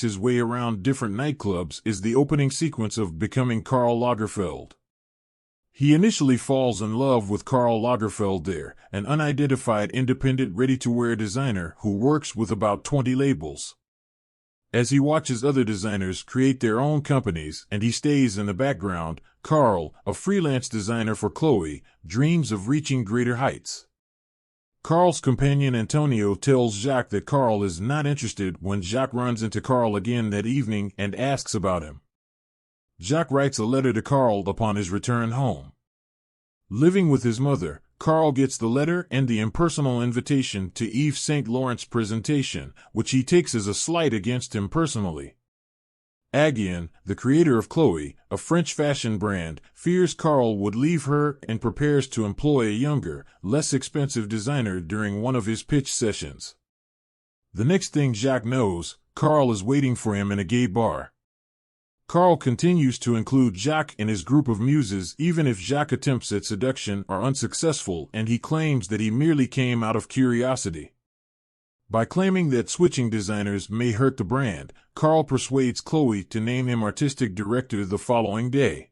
his way around different nightclubs is the opening sequence of Becoming Karl Lagerfeld. He initially falls in love with Karl Lagerfeld there, an unidentified independent ready-to-wear designer who works with about 20 labels. As he watches other designers create their own companies and he stays in the background, Karl, a freelance designer for Chloe, dreams of reaching greater heights. Karl's companion Antonio tells Jacques that Karl is not interested when Jacques runs into Karl again that evening and asks about him. Jacques writes a letter to Karl upon his return home. Living with his mother, Karl gets the letter and the impersonal invitation to Yves Saint Laurent's presentation, which he takes as a slight against him personally. Aguien, the creator of Chloe, a French fashion brand, fears Karl would leave her and prepares to employ a younger, less expensive designer during one of his pitch sessions. The next thing Jacques knows, Karl is waiting for him in a gay bar. Karl continues to include Jacques in his group of muses even if Jacques' attempts at seduction are unsuccessful, and he claims that he merely came out of curiosity. By claiming that switching designers may hurt the brand, Karl persuades Chloe to name him artistic director the following day.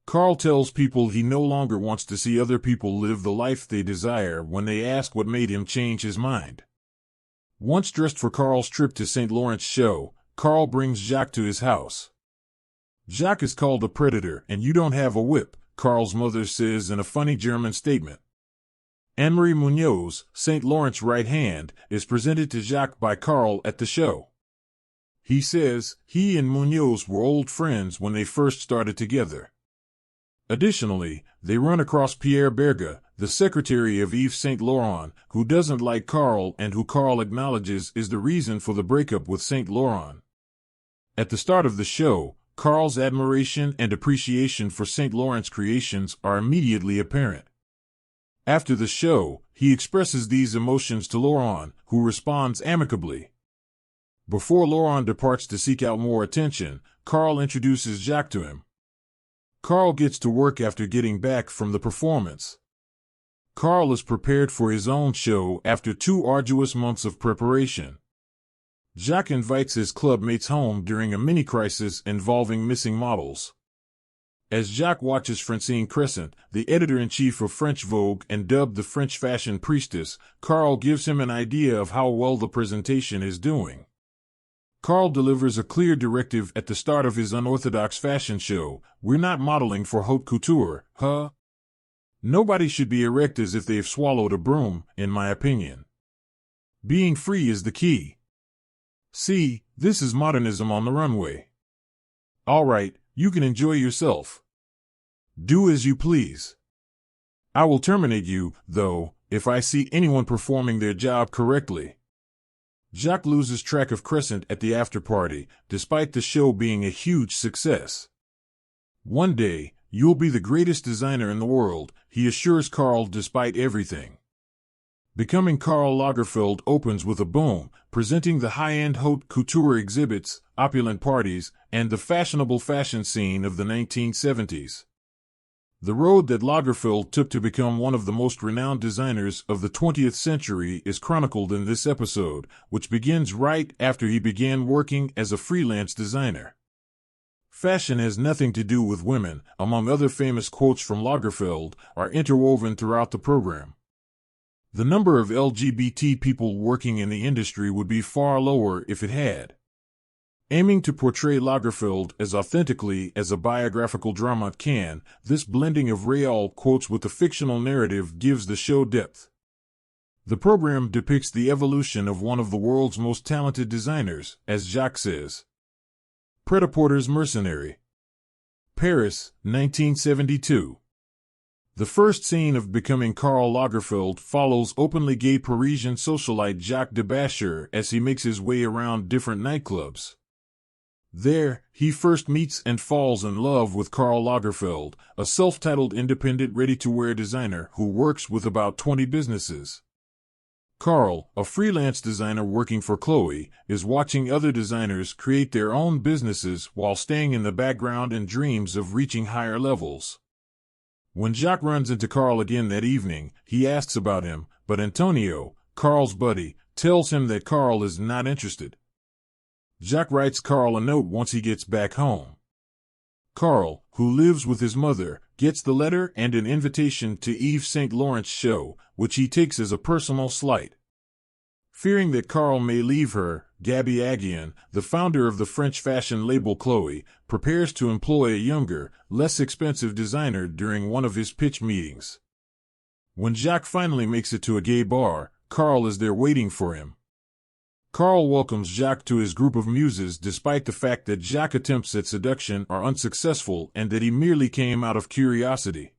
Karl tells people he no longer wants to see other people live the life they desire when they ask what made him change his mind. Once dressed for Karl's trip to St. Laurent's show, Karl brings Jacques to his house. Jacques is called a predator, and you don't have a whip, Karl's mother says in a funny German statement. Anne-Marie Munoz, St. Laurent's right hand, is presented to Jacques by Karl at the show. He says he and Munoz were old friends when they first started together. Additionally, they run across Pierre Berga, the secretary of Yves Saint Laurent, who doesn't like Karl and who Karl acknowledges is the reason for the breakup with Saint Laurent. At the start of the show, Karl's admiration and appreciation for Saint Laurent's creations are immediately apparent. After the show, he expresses these emotions to Laurent, who responds amicably. Before Laurent departs to seek out more attention, Karl introduces Jacques to him. Karl gets to work after getting back from the performance. Karl is prepared for his own show after 2 arduous months of preparation. Jacques invites his club mates home during a mini-crisis involving missing models. As Jacques watches Francine Crescent, the editor-in-chief of French Vogue and dubbed the French fashion priestess, Karl gives him an idea of how well the presentation is doing. Karl delivers a clear directive at the start of his unorthodox fashion show: "We're not modeling for haute couture, huh? Nobody should be erect as if they've swallowed a broom, in my opinion. Being free is the key. See, this is modernism on the runway. All right, you can enjoy yourself. Do as you please. I will terminate you, though, if I see anyone performing their job correctly." Jacques loses track of Crescent at the after-party, despite the show being a huge success. "One day, you'll be the greatest designer in the world," he assures Karl despite everything. Becoming Karl Lagerfeld opens with a boom, presenting the high-end haute couture exhibits, opulent parties, and the fashionable fashion scene of the 1970s. The road that Lagerfeld took to become one of the most renowned designers of the 20th century is chronicled in this episode, which begins right after he began working as a freelance designer. "Fashion has nothing to do with women," among other famous quotes from Lagerfeld, are interwoven throughout the program. The number of LGBT people working in the industry would be far lower if it had. Aiming to portray Lagerfeld as authentically as a biographical drama can, this blending of real quotes with the fictional narrative gives the show depth. The program depicts the evolution of one of the world's most talented designers, as Jacques says. Pret-a-Porter's Mercenary. Paris, 1972. The first scene of Becoming Karl Lagerfeld follows openly gay Parisian socialite Jacques de Bacher as he makes his way around different nightclubs. There, he first meets and falls in love with Karl Lagerfeld, a self-titled independent ready-to-wear designer who works with about 20 businesses. Karl, a freelance designer working for Chloe, is watching other designers create their own businesses while staying in the background and dreams of reaching higher levels. When Jacques runs into Karl again that evening, he asks about him, but Antonio, Karl's buddy, tells him that Karl is not interested. Jacques writes Carl a note once he gets back home. Carl, who lives with his mother, gets the letter and an invitation to Yves Saint Laurent's show, which he takes as a personal slight. Fearing that Carl may leave her, Gabby Aguian, the founder of the French fashion label Chloe, prepares to employ a younger, less expensive designer during one of his pitch meetings. When Jacques finally makes it to a gay bar, Carl is there waiting for him. Carl welcomes Jacques to his group of muses despite the fact that Jacques' attempts at seduction are unsuccessful and that he merely came out of curiosity.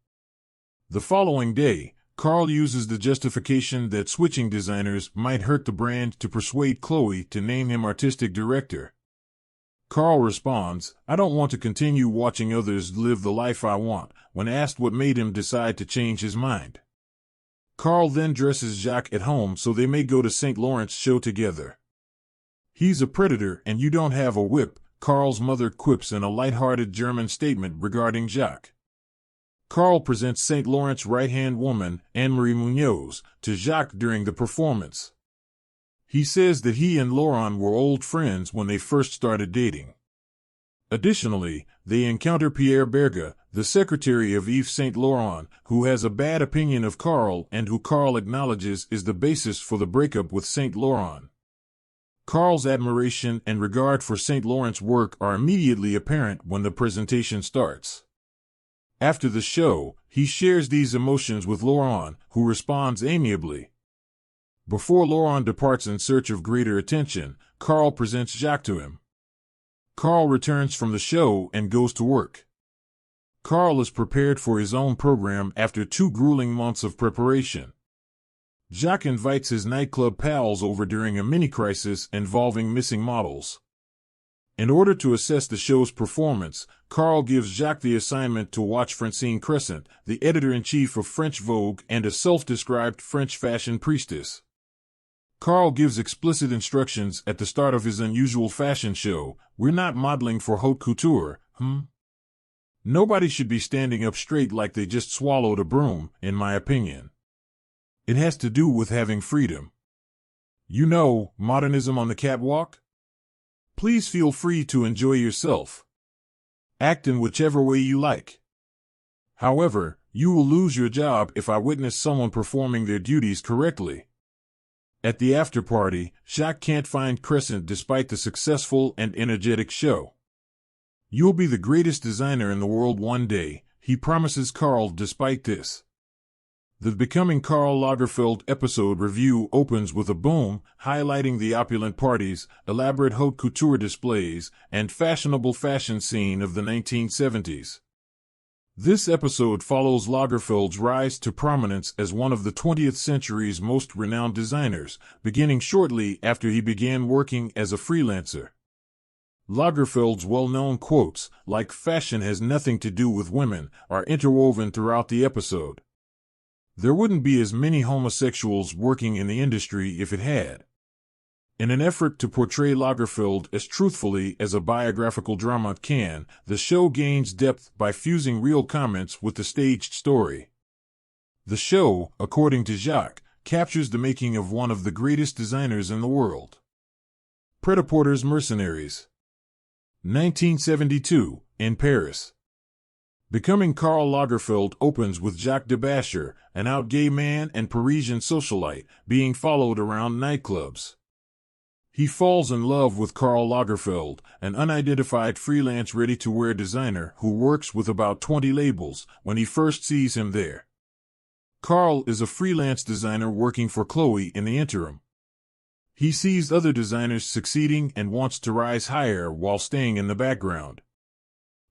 The following day, Carl uses the justification that switching designers might hurt the brand to persuade Chloe to name him artistic director. Carl responds, "I don't want to continue watching others live the life I want," when asked what made him decide to change his mind. Carl then dresses Jacques at home so they may go to Saint Laurent's show together. "He's a predator and you don't have a whip," Carl's mother quips in a light-hearted German statement regarding Jacques. Carl presents Saint Laurent's right-hand woman, Anne-Marie Munoz, to Jacques during the performance. He says that he and Laurent were old friends when they first started dating. Additionally, they encounter Pierre Berga, the secretary of Yves Saint Laurent, who has a bad opinion of Carl and who Carl acknowledges is the basis for the breakup with Saint Laurent. Carl's admiration and regard for Saint Laurent's work are immediately apparent when the presentation starts. After the show, he shares these emotions with Laurent, who responds amiably. Before Laurent departs in search of greater attention, Carl presents Jacques to him. Carl returns from the show and goes to work. Carl is prepared for his own program after 2 grueling months of preparation. Jacques invites his nightclub pals over during a mini-crisis involving missing models. In order to assess the show's performance, Carl gives Jacques the assignment to watch Francine Crescent, the editor-in-chief of French Vogue and a self-described French fashion priestess. Carl gives explicit instructions at the start of his unusual fashion show: "We're not modeling for haute couture, Nobody should be standing up straight like they just swallowed a broom, in my opinion. It has to do with having freedom. You know, modernism on the catwalk? Please feel free to enjoy yourself. Act in whichever way you like. However, you will lose your job if I witness someone performing their duties correctly." At the after-party, Jacques can't find Crescent despite the successful and energetic show. "You'll be the greatest designer in the world one day," he promises Carl despite this. The Becoming Karl Lagerfeld episode review opens with a boom, highlighting the opulent parties, elaborate haute couture displays, and fashionable fashion scene of the 1970s. This episode follows Lagerfeld's rise to prominence as one of the 20th century's most renowned designers, beginning shortly after he began working as a freelancer. Lagerfeld's well-known quotes, like "fashion has nothing to do with women," are interwoven throughout the episode. There wouldn't be as many homosexuals working in the industry if it had. In an effort to portray Lagerfeld as truthfully as a biographical drama can, the show gains depth by fusing real comments with the staged story. The show, according to Jacques, captures the making of one of the greatest designers in the world. Pret-a-Porter's Mercenaries. 1972, in Paris. Becoming Karl Lagerfeld opens with Jacques de Bascher, an out gay man and Parisian socialite, being followed around nightclubs. He falls in love with Karl Lagerfeld, an unidentified freelance ready-to-wear designer who works with about 20 labels, when he first sees him there. Karl is a freelance designer working for Chloe in the interim. He sees other designers succeeding and wants to rise higher while staying in the background.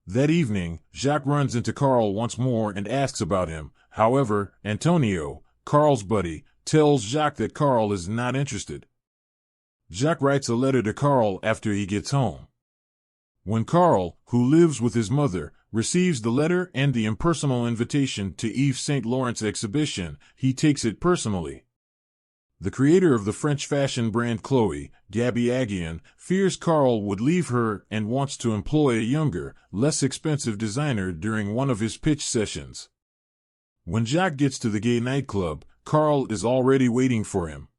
That evening, Jacques runs into Karl once more and asks about him. However, Antonio, Karl's buddy, tells Jacques that Karl is not interested. Jacques writes a letter to Karl after he gets home. When Karl, who lives with his mother, receives the letter and the impersonal invitation to Yves Saint Laurent's exhibition, he takes it personally. The creator of the French fashion brand Chloe, Gabby Aguian, fears Karl would leave her and wants to employ a younger, less expensive designer during one of his pitch sessions. When Jacques gets to the gay nightclub, Karl is already waiting for him.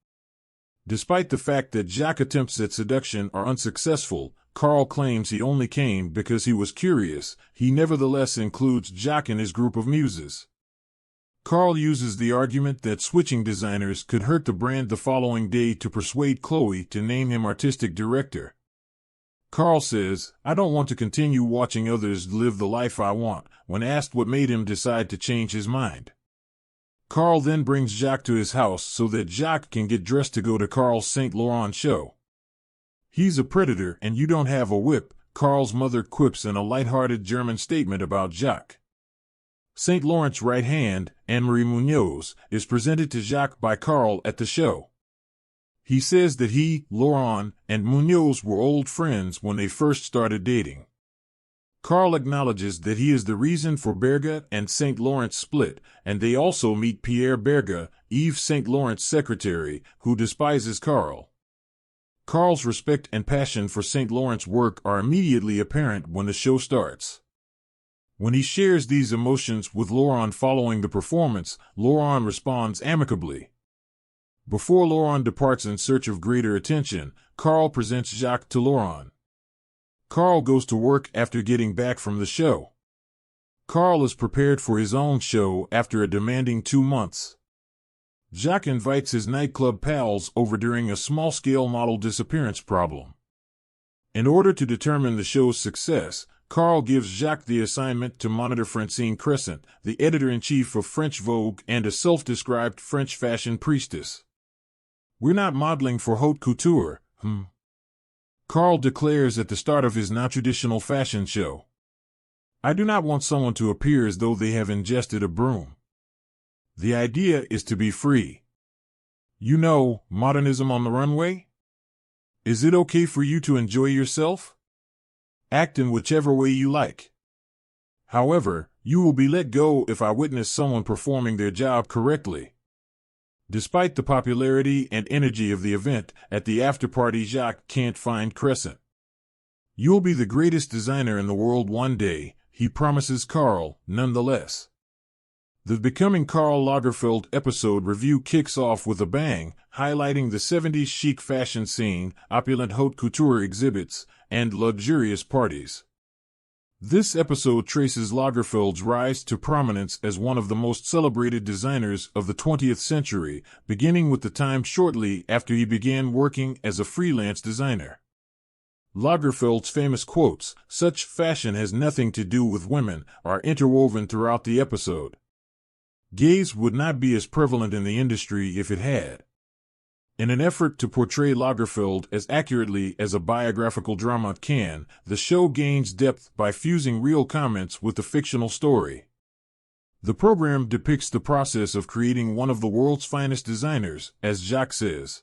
Despite the fact that Jacques' attempts at seduction are unsuccessful, Carl claims he only came because he was curious. He nevertheless includes Jacques in his group of muses. Carl uses the argument that switching designers could hurt the brand the following day to persuade Chloe to name him artistic director. Carl says, "I don't want to continue watching others live the life I want," when asked what made him decide to change his mind. Carl then brings Jacques to his house so that Jacques can get dressed to go to Carl's Saint Laurent show. "He's a predator and you don't have a whip," Carl's mother quips in a light-hearted German statement about Jacques. Saint Laurent's right hand, Anne-Marie Munoz, is presented to Jacques by Carl at the show. He says that he, Laurent, and Munoz were old friends when they first started dating. Carl acknowledges that he is the reason for Berga and Saint Laurent's split, and they also meet Pierre Berga, Yves Saint Laurent's secretary, who despises Carl. Carl's respect and passion for Saint Laurent's work are immediately apparent when the show starts. When he shares these emotions with Laurent following the performance, Laurent responds amicably. Before Laurent departs in search of greater attention, Carl presents Jacques to Laurent. Carl goes to work after getting back from the show. Carl is prepared for his own show after a demanding 2 months. Jacques invites his nightclub pals over during a small-scale model disappearance problem. In order to determine the show's success, Carl gives Jacques the assignment to monitor Francine Crescent, the editor-in-chief of French Vogue and a self-described French fashion priestess. "We're not modeling for haute couture, Carl declares at the start of his non-traditional fashion show. "I do not want someone to appear as though they have ingested a broom. The idea is to be free. You know, modernism on the runway? Is it okay for you to enjoy yourself? Act in whichever way you like. However, you will be let go if I witness someone performing their job correctly." Despite the popularity and energy of the event, at the after-party Jacques can't find Crescent. "You'll be the greatest designer in the world one day," he promises Carl, nonetheless. The Becoming Karl Lagerfeld episode review kicks off with a bang, highlighting the 70s chic fashion scene, opulent haute couture exhibits, and luxurious parties. This episode traces Lagerfeld's rise to prominence as one of the most celebrated designers of the 20th century, beginning with the time shortly after he began working as a freelance designer. Lagerfeld's famous quotes, "Such fashion has nothing to do with women," are interwoven throughout the episode. Gays would not be as prevalent in the industry if it had. In an effort to portray Lagerfeld as accurately as a biographical drama can, the show gains depth by fusing real comments with the fictional story. The program depicts the process of creating one of the world's finest designers, as Jacques says.